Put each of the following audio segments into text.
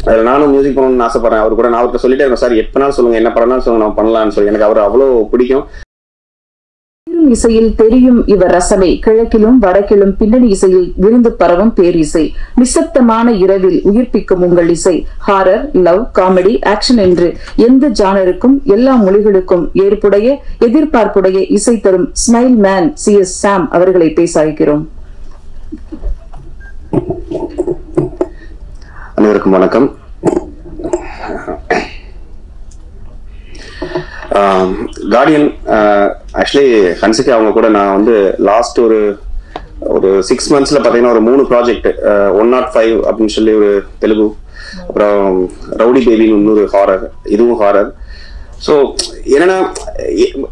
அதில் நானும் மியூசிக் பண்ணணும்னு ஆசைப்படுறேன். அவர் கூட நான் அவர்கிட்ட சொல்லிட்டே இருக்கேன், சார் எப்பனாலும் சொல்லுங்க, என்ன படம்னாலும் சொல்லுங்க, நான் பண்ணலாம்னு சொல்லி. எனக்கு அவர் அவ்வளோ பிடிக்கும். இசையில் தெரியும் இவர் ரசனை, கிழக்கிலும் வடக்கிலும் பின்னணி இசையில் விருந்து பரவும் பேரிசை, நிசப்தமான இரவில் உயிர்ப்பிக்கும் உங்கள் இசை. ஹாரர், லவ், காமெடி, ஆக்ஷன் என்று எந்த ஜானருக்கும் எல்லா மொழிகளுக்கும் ஏற்புடைய எதிர்பார்ப்புடைய இசை தரும் ஸ்மைல் மேன் CS சாம் அவர்களை பேச அழைக்கிறோம். அனைவருக்கும் வணக்கம். கார்டியன் ஆக்சுவலி ஹன்சிகா அவங்க கூட நான் வந்து லாஸ்ட் ஒரு 6 monthsல பாத்தீங்கன்னா ஒரு 3 ப்ராஜெக்ட், 105 அப்படின்னு சொல்லி ஒரு தெலுங்கு, அப்புறம் ரவுடி பேபின்னு இன்னொரு ஹாரர், இதுவும் ஹாரர். ஸோ என்னன்னா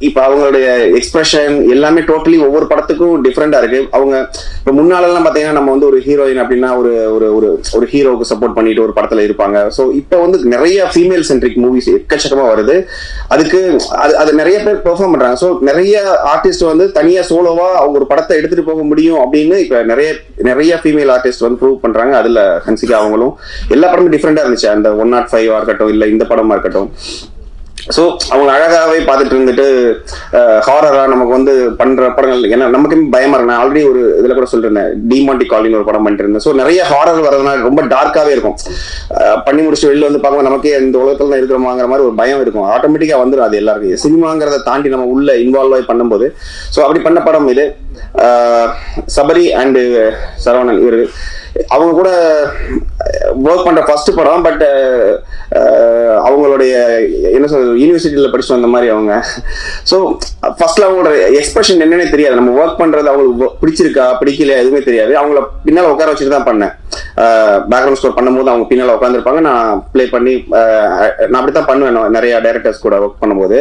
இப்போ அவங்களுடைய எக்ஸ்பிரஷன் எல்லாமே டோட்டலி ஒவ்வொரு படத்துக்கும் டிஃப்ரெண்டா இருக்கு. அவங்க இப்போ முன்னாலெல்லாம் பார்த்தீங்கன்னா நம்ம வந்து ஒரு ஹீரோயின் அப்படின்னா ஒரு ஒரு ஒரு ஹீரோவுக்கு சப்போர்ட் பண்ணிட்டு ஒரு படத்துல இருப்பாங்க. ஸோ இப்போ வந்து நிறைய ஃபீமேல் சென்ட்ரிக் மூவிஸ் எக்கச்சக்கமா வருது. அதுக்கு அது நிறைய பேர் பெர்ஃபார்ம் பண்றாங்க. ஸோ நிறைய ஆர்டிஸ்ட் வந்து தனியா சோலோவா அவங்க ஒரு படத்தை எடுத்துட்டு போக முடியும் அப்படின்னு இப்போ நிறைய ஃபீமேல் ஆர்டிஸ்ட் வந்து ப்ரூவ் பண்றாங்க. அதுல ஹன்சிகா அவங்களும் எல்லா படமும் டிஃப்ரெண்டா இருந்துச்சு. அந்த 105 இருக்கட்டும், இல்லை இந்த படமா இருக்கட்டும். ஸோ அவங்க அழகாவே பார்த்துட்டு இருந்துட்டு ஹாரரா நமக்கு வந்து பண்ற படங்கள், ஏன்னா நமக்கு பயமா இருக்கு. நான் ஆல்ரெடி ஒரு இதுல கூட சொல்லிருந்தேன், டிமாண்டி காலின்னு ஒரு படம் பண்ணிட்டு இருந்தேன். ஸோ நிறைய ஹாரர் வரதுனால ரொம்ப டார்க்காவே இருக்கும். பண்ணி முடிச்சு வெளில வந்து பார்க்கும்போது நமக்கே இந்த உலகத்துல தான் இருக்கிறோமாங்கிற மாதிரி ஒரு பயம் இருக்கும். ஆட்டோமேட்டிக்கா வந்துடும் அது எல்லாருக்கும். சினிமாங்கிறத தாண்டி நம்ம உள்ள இன்வால்வ் ஆகி பண்ணும்போது. ஸோ அப்படி பண்ண படம் இது. சபரி அண்ட் சரவணன் இவரு அவங்க கூட ஒர்க் பண்ற ஃபர்ஸ்ட் படம். பட் அவங்களுடைய என்ன சொல்றது, யூனிவர்சிட்டியில படிச்சு வந்த மாதிரி அவங்க. ஸோ ஃபர்ஸ்ட்ல அவங்களோட எக்ஸ்பிரஷன் என்னன்னே தெரியாது. நம்ம ஒர்க் பண்றது அவங்களுக்கு பிடிச்சிருக்கா பிடிக்கலையா எதுவுமே தெரியாது. அவங்கள பின்னால உட்கார வச்சுட்டு தான் பண்ணேன். பேக்ரவுண்ட் ஸ்கோர் பண்ணும்போது அவங்க பின்னால உட்காந்துருப்பாங்க, நான் பிளே பண்ணி நான் அப்படித்தான் பண்ணுவேன் நிறைய டைரக்டர்ஸ் கூட ஒர்க் பண்ணும்போது.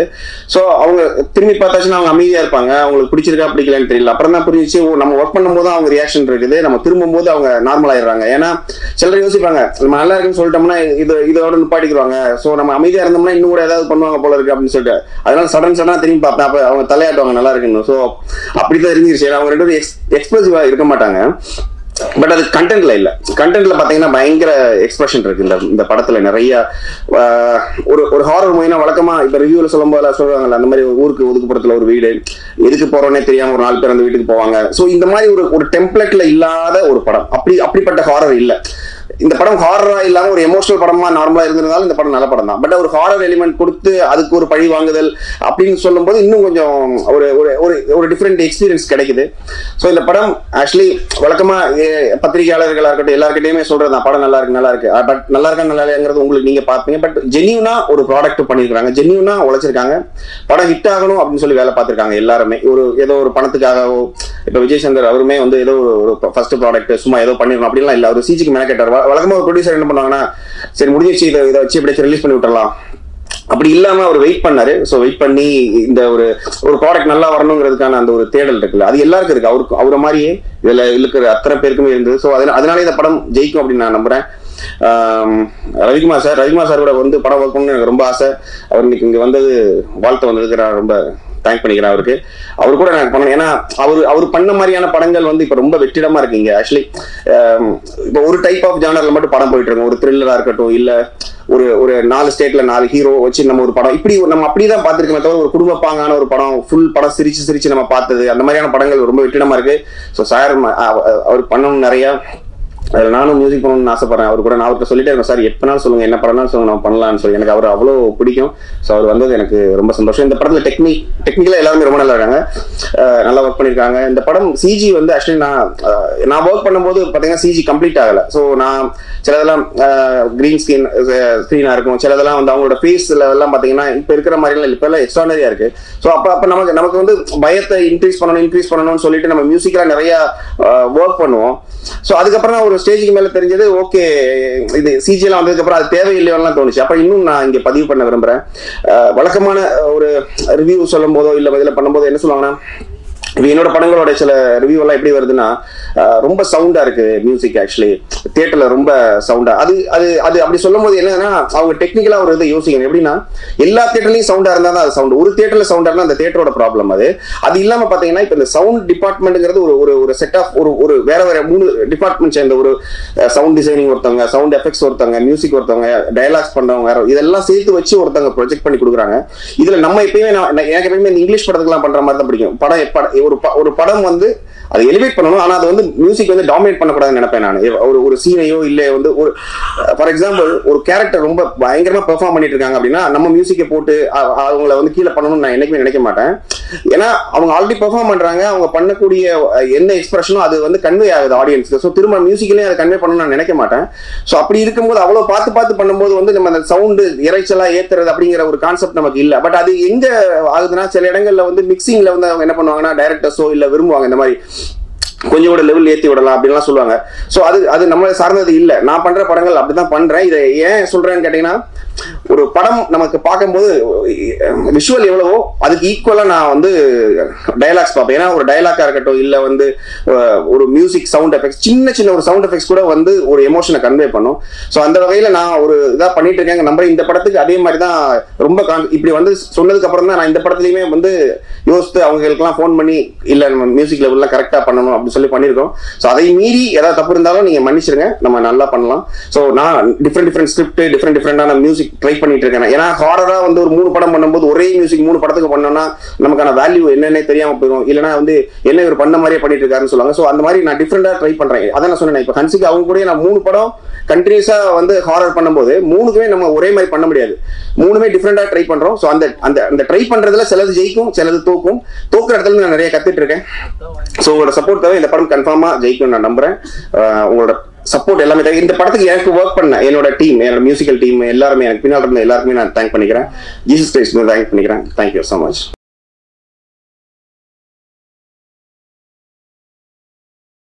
ஸோ அவங்க திரும்பி பார்த்தாச்சுன்னா அவங்க அமைதியா இருப்பாங்க. அவங்களுக்கு பிடிச்சிருக்கா பிடிக்கலன்னு தெரியல. அப்புறம் தான் புரிஞ்சிச்சு, நம்ம ஒர்க் பண்ணும்போது அவங்க ரியாக்ஷன் இருக்குது, நம்ம திரும்பும் போது அவங்க நார்மல் ஆயிடுறாங்க. ஏன்னா சிலர் யோசிப்பாங்க, நம்ம நல்லா இருக்குன்னு சொல்லிட்டோம்னா இதோட நிப்பாட்டிக்குவாங்க. ஸோ நம்ம அமைதியா இருந்தோம்னா இன்னும் கூட ஏதாவது பண்ணுவாங்க போல இருக்கு அப்படின்னு சொல்லிட்டு, அதனால சடனா திரும்பி பார்ப்பேன். அப்ப அவங்க தலையாட்டுவாங்க நல்லா இருக்குன்னு. ஸோ அப்படிதான் இருந்துருச்சு. அவங்க 2 பேரும் எக்ஸ்பிரசிவா இருக்க மாட்டாங்க. பட் அது கண்டென்ட்ல இல்ல. கண்டென்ட்ல பாத்தீங்கன்னா பயங்கர எக்ஸ்பிரஷன் இருக்கு இந்த படத்துல. நிறைய ஒரு ஹாரர் மூவினா வழக்கமா இப்ப ரிவ்யூல சொல்லும் போது சொல்றாங்கல்ல, அந்த மாதிரி ஊருக்கு ஒதுக்குப்புறத்துல ஒரு வீடு, எதுக்கு போறோன்னே தெரியாம ஒரு 4 பேர் அந்த வீட்டுக்கு போவாங்க. சோ இந்த மாதிரி ஒரு டெம்ப்ளேட்ல இல்லாத ஒரு படம். அப்படிப்பட்ட ஹாரர் இல்ல இந்த படம். ஹாரரா இல்லாம ஒரு எமோஷனல் படமா நார்மலா இருந்திருந்தாலும் இந்த படம் நல்ல படம் தான். பட் ஒரு ஹாரர் எலிமெண்ட் கொடுத்து அதுக்கு ஒரு பழி வாங்குதல் அப்படின்னு சொல்லும் போது இன்னும் கொஞ்சம் ஒரு டிஃப்ரெண்ட் எக்ஸ்பீரியன்ஸ் கிடைக்குது. ஸோ இந்த படம் ஆக்சுவலி வழக்கமா பத்திரிகையாளர்களா இருக்கட்டும் எல்லாருக்கிட்டையுமே சொல்றதுதான், படம் நல்லா இருக்கு. பட் நல்லா இருக்கா நல்லா இல்லைங்கிறது உங்களுக்கு நீங்க பார்ப்பீங்க. பட் ஜென்யூனா ஒரு ப்ராடக்ட் பண்ணிருக்காங்க, ஜென்யூனா உழைச்சிருக்காங்க. படம் ஹிட் ஆகணும் அப்படின்னு சொல்லி வேலை பார்த்திருக்காங்க எல்லாருமே. ஏதோ ஒரு பணத்துக்காகவோ, இப்ப விஜய் சங்கர் அவருமே வந்து ஏதோ ஒரு ஃபர்ஸ்ட் ப்ராடக்ட் சும்மா ஏதோ பண்ணிடணும் அப்படின்லாம் இல்ல. அவர் சிஜிக்கு மெனக்கெட்டார். வழக்கமா ஒரு ப்ரொடியூசர் என்ன பண்ணுவாங்கன்னா, சரி முடிஞ்சிச்சு இதை வச்சு இப்படி ரிலீஸ் பண்ணி விட்டுறலாம், அப்படி இல்லாம அவர் வெயிட் பண்ணாரு. ஸோ வெயிட் பண்ணி இந்த ஒரு ப்ராடக்ட் நல்லா வரணுங்கிறதுக்கான அந்த ஒரு தேடல் இருக்குல்ல, அது எல்லாருக்கும் இருக்கு. அவரை மாதிரியே இதுல இருக்கிற அத்தனை பேருக்குமே இருந்தது. ஸோ அதனால இந்த படம் ஜெயிக்கும் அப்படின்னு நான் நம்புறேன். ரவிக்குமார் சார் கூட வந்து படம் ஒர்க் பண்ணணும்னு எனக்கு ரொம்ப ஆசை. அவர் இன்னைக்கு இங்க வந்தது வாழ்த்து வந்ததுக்கு நான் ரொம்ப தேங்க் பண்ணிக்கிறேன் அவருக்கு. அவர் கூட எனக்கு பண்ணணும். ஏன்னா அவர் பண்ண மாதிரியான படங்கள் வந்து இப்ப ரொம்ப வெற்றிடமா இருக்குங்க. ஆக்சுவலி இப்போ ஒரு டைப் ஆஃப் ஜானர்ல மட்டும் படம் போயிட்டு இருக்கோம். ஒரு த்ரில்லரா இருக்கட்டும், இல்ல ஒரு 4 ஸ்டேட்ல 4 ஹீரோ வச்சு நம்ம ஒரு படம் இப்படி நம்ம அப்படிதான் பார்த்திருக்கோமே தவிர ஒரு குடும்ப பாங்கான ஒரு படம் ஃபுல் படம் சிரிச்சு நம்ம பார்த்தது அந்த மாதிரியான படங்கள் ரொம்ப வெற்றிடமா இருக்கு. ஸோ சார் அவர் பண்ணணும் நிறைய. அதில் நானும் மியூசிக் பண்ணணும்னு ஆசைப்படுறேன். அவர் கூட நான் அவர்கிட்ட சொல்லிட்டே இருக்கேன், சார் எப்பனாலும் சொல்லுங்க, என்ன படம்னாலும் சொல்லுங்க, நான் பண்ணலாம்னு சொல்லி. எனக்கு அவர் அவ்வளோ பிடிக்கும். ஸோ அவர் வந்தது எனக்கு ரொம்ப சந்தோஷம். இந்த படத்துல டெக்னிக்கலா எல்லாருமே ரொம்ப நல்லா இருக்காங்க, நல்லா ஒர்க் பண்ணியிருக்காங்க. இந்த படம் சிஜி வந்து ஆக்சுவலி நான் ஒர்க் பண்ணும்போது பார்த்தீங்கன்னா சிஜி கம்ப்ளீட் ஆகலை. ஸோ நான் சிலதெல்லாம் கிரீன் ஸ்கிரீனா இருக்கும், சிலதெல்லாம் வந்து அவங்களோட ஃபேஸ்ல எல்லாம் பார்த்தீங்கன்னா இப்போ இருக்கிற மாதிரிலாம் இப்போ எல்லாம் எக்ஸ்ட்ரானரியா இருக்கு. ஸோ அப்போ நமக்கு வந்து பயத்தை இன்க்ரீஸ் பண்ணணும்னு சொல்லிட்டு நம்ம மியூசிக்கெல்லாம் நிறைய ஒர்க் பண்ணுவோம். ஸோ அதுக்கப்புறம் ஒரு ஸ்டேஜுக்கு மேல தெரிஞ்சது, ஓகே இது சிஜி எல்லாம் வந்ததுக்கு அப்புறம் அது தேவையில்லையோலாம் தோணுச்சு. அப்ப இன்னும் நான் இங்க பதிவு பண்ண விரும்புறேன். வழக்கமான ஒரு ரிவ்யூ சொல்லும் போதோ இல்ல பதில பண்ணும்போது என்ன சொல்லுவாங்கன்னா, என்னோட படங்களோட சில ரிவ்யூ எல்லாம் எப்படி வருதுன்னா, ரொம்ப சவுண்டா இருக்கு மியூசிக், ஆக்சுவலி தியேட்டர்ல ரொம்ப சவுண்டா. அது அது அது அப்படி சொல்லும் போது என்னன்னா, அவங்க டெக்னிக்கலா ஒரு இதை யோசிக்கணும். எப்படின்னா, எல்லா தியேட்டர்லயும் சவுண்டா இருந்தா தான் அது சவுண்ட். ஒரு தியேட்டர்ல சவுண்டா இருந்தா அந்த தியேட்டரோட ப்ராப்ளம். அது இல்லாம பாத்தீங்கன்னா, இப்ப இந்த சவுண்ட் டிபார்ட்மெண்ட்ங்கிறது ஒரு செட் ஆஃப் ஒரு வேற 3 டிபார்ட்மெண்ட் சேர்ந்த ஒரு சவுண்ட் டிசைனிங் ஒருத்தவங்க, சவுண்ட் எஃபெக்ட்ஸ் ஒருத்தவங்க, மியூசிக் ஒருத்தவங்க, டயலாக்ஸ் பண்றவங்க, இதெல்லாம் சேர்த்து வச்சு ஒருத்தவங்க ப்ரொஜெக்ட் பண்ணி கொடுக்குறாங்க. இதுல நம்ம எப்பயுமே எனக்கு எப்பயுமே இந்த இங்கிலீஷ் படத்துக்குலாம் பண்ற மாதிரி தான் பிடிக்கும். ஒரு படம் அது எலிவேட் பண்ணணும், ஆனா அது மியூசிக் டாமினேட் பண்ணக்கூடாதுன்னு நினைப்பேன் நான். ஒரு சீனையோ இல்ல ஒரு ஃபார் எக்ஸாம்பிள் ஒரு கேரக்டர் ரொம்ப பயங்கரமா பெர்ஃபார்ம் பண்ணிட்டு இருக்காங்க அப்படின்னா, நம்ம மியூசிக்கை போட்டு அவங்கள கீழே பண்ணணும்னு நான் என்னைக்குமே நினைக்க மாட்டேன். ஏன்னா அவங்க ஆல்ரெடி பெர்ஃபார்ம் பண்றாங்க, அவங்க பண்ணக்கூடிய என்ன எக்ஸ்பிரஷனோ அது கன்வே ஆகுது ஆடியன்ஸ்க்கு. ஸோ திரும்ப மியூசிக்லயும் அதை கன்வே பண்ணணும்னு நான் நினைக்க மாட்டேன். ஸோ அப்படி இருக்கும்போது அவ்வளவு பார்த்து பண்ணும்போது நம்ம அந்த சவுண்டு இறைச்சலா ஏத்துறது அப்படிங்கிற ஒரு கான்செப்ட் நமக்கு இல்ல. பட் அது எங்க ஆகுதுன்னா, சில இடங்கள்ல மிக்சிங்ல அவங்க என்ன பண்ணுவாங்கன்னா, டைரக்டர்ஸோ இல்ல விரும்புவாங்க இந்த மாதிரி கொஞ்சம் கூட லெவல் ஏத்தி விடலாம் அப்படின்லாம் சொல்லுவாங்க. ஸோ அது நம்மளை சார்ந்தது இல்லை. நான் பண்ற படங்கள் அப்படிதான் பண்றேன். இதை ஏன் சொல்றேன்னு கேட்டீங்கன்னா, ஒரு படம் நமக்கு பார்க்கும்போது விஷுவல் எவ்வளவோ அதுக்கு ஈக்குவலா நான் டயலாக்ஸ் பார்ப்பேன். ஏன்னா ஒரு டயலாக்கா இருக்கட்டும் இல்ல ஒரு மியூசிக் சவுண்ட் எஃபெக்ட்ஸ், சின்ன ஒரு சவுண்ட் எஃபெக்ட்ஸ் கூட ஒரு எமோஷனை கன்வே பண்ணும். ஸோ அந்த வகையில நான் ஒரு இதா பண்ணிட்டு இருக்கேன். நம்புறேன் இந்த படத்துக்கு அதே மாதிரி தான் ரொம்ப இப்படி சொன்னதுக்கு அப்புறம் தான் நான் இந்த படத்துலயுமே யோசித்து அவங்களுக்குலாம் ஃபோன் பண்ணி இல்ல நம்ம மியூசிக் லெவல்லாம் கரெக்டா பண்ணணும் அப்படின்னு சொல்லி பண்ணிருக்கோம். ஸோ அதை மீறி ஏதாவது தப்பு இருந்தாலும் நீங்க மன்னிச்சிருங்க, நம்ம நல்லா பண்ணலாம். ஸோ நான் டிஃப்ரெண்ட் ஸ்கிரிப்ட் டிஃப்ரெண்டான மியூசிக் ட்ரை பண்ணிட்டு இருக்கேன். ஏன்னா ஹாரரா ஒரு 3 படம் பண்ணும்போது ஒரே மியூசிக் 3 படத்துக்கு பண்ணோம்னா நமக்கான வேல்யூ என்னன்னே தெரியாம போயிடும். இல்லைன்னா என்ன இவர் பண்ண மாதிரியே பண்ணிட்டு இருக்காருன்னு சொல்லுவாங்க. ஸோ அந்த மாதிரி நான் டிஃப்ரெண்டா ட்ரை பண்றேன். அதான் நான் சொன்னேன், இப்போ ஹன்சிகா அவங்க கூட நான் 3 படம் கண்டினியூஸா ஹாரர் பண்ணும்போது 3க்குமே நம்ம ஒரே மாதிரி பண்ண முடியாது. 3மே டிஃப்ரெண்டா ட்ரை பண்றோம். ஸோ அந்த ட்ரை பண்றதுல சிலது ஜெயிக்கும், சிலது தோக்கும். தோக்குற இடத்துல நான் நிறைய கத்துட்டு இருக்கேன். ஸோ உங்களோட சப்போர்ட் தேவை. இந்த படம் கன்ஃபார்மா ஜெயிக்கும் நான் நம்புறேன். உங்களோட சப்போர்ட் எல்லாமே தேவை. இந்த படத்துக்கு எனக்கு ஒர்க் பண்ண என்னோட டீம், என்னோட மியூசிக்கல் டீம் எல்லாருமே, எனக்கு பின்னால் இருந்த எல்லாருக்குமே நான் தேங்க் பண்ணிக்கிறேன். ஜீசஸ் கிரைஸ்ட் தேங்க் பண்ணிக்கிறேன். Thank you so much.